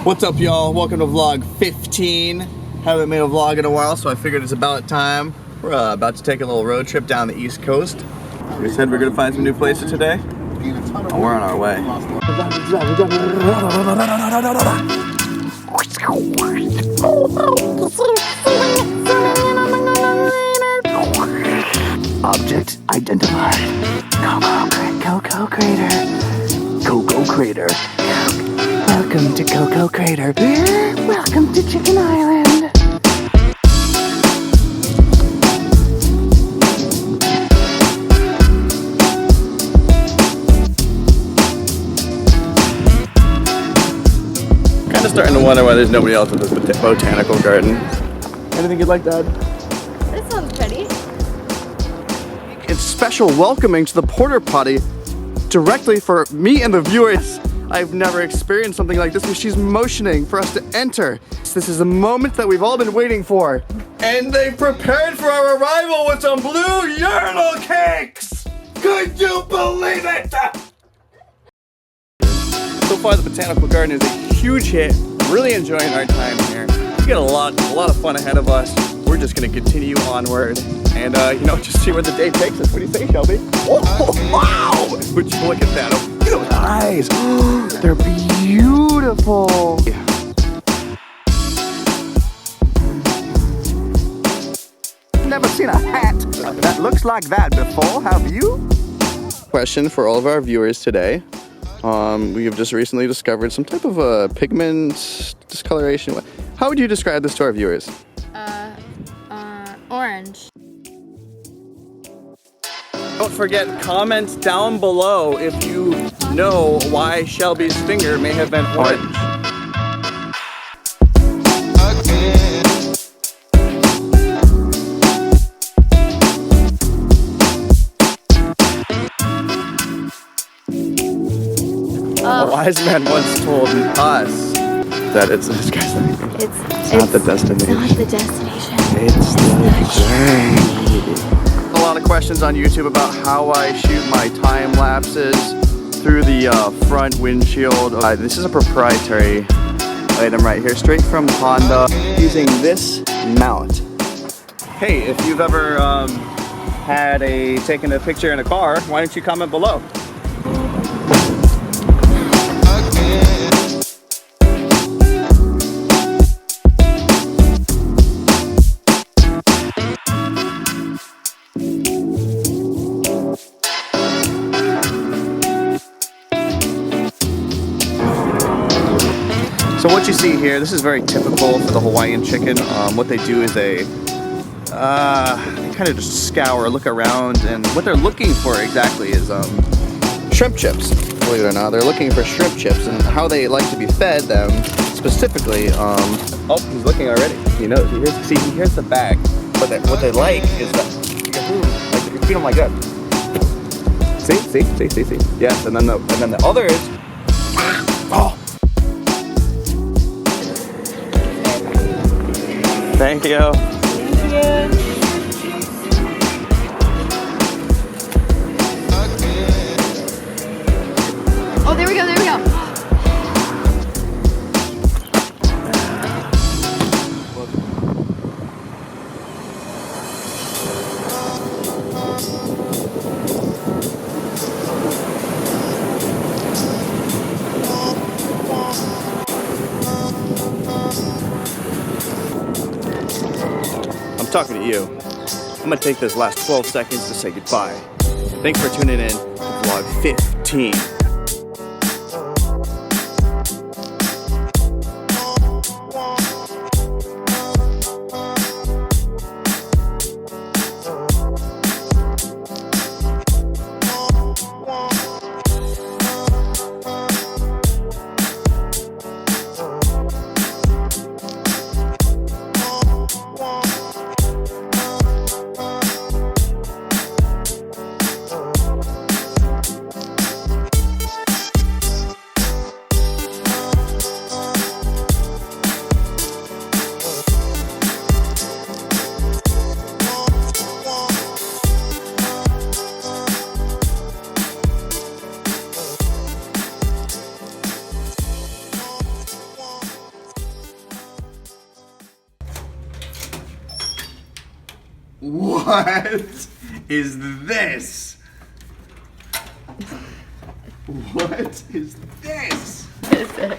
What's up, y'all? Welcome to vlog 15. Haven't made a vlog in a while, so I figured it's about time. We're about to take a little road trip down the East Coast. We said we're gonna find some new places today. Oh, we're on our way. Object identified. Coco Crater. Coco Crater. Welcome to Coco Crater. Welcome to Chicken Island. Kind of starting to wonder why there's nobody else at this botanical garden. Anything you'd like to add? This sounds pretty. It's special welcoming to the porta potty directly for me and the viewers. I've never experienced something like this, where she's motioning for us to enter. This is a moment that we've all been waiting for. And they prepared for our arrival with some blue urinal cakes! Could you believe it? So far, the botanical garden is a huge hit. Really enjoying our time here. We got a lot of fun ahead of us. We're just gonna continue onward and just see where the day takes us. What do you say, Shelby? Oh, wow! Would you look at that? Oh, look at those eyes. They're beautiful. Never seen a hat that looks like that before, have you? Question for all of our viewers today. We have just recently discovered some type of pigment discoloration. How would you describe this to our viewers? Orange. Don't forget, comment down below if you know why Shelby's finger may have been orange. A wise man once told us that it's not the destination. It's not the destination. It's the journey. A lot of questions on YouTube about how I shoot my time lapses through the front windshield. This is a proprietary item right here, straight from Honda, using this mount. Hey, if you've ever taken a picture in a car, why don't you comment below? So what you see here, this is very typical for the Hawaiian chicken. What they do is they kind of just scour, look around, and what they're looking for exactly is shrimp chips. Believe it or not, they're looking for shrimp chips, and how they like to be fed them specifically. Oh, he's looking already. He knows. Here's the bag. What they like is that you feed them like that. See. Yes, and then the others. Oh. Thank you. Oh, there we go. I'm talking to you. I'm gonna take this last 12 seconds to say goodbye. Thanks for tuning in to vlog 15. What is this? What is this? What is it?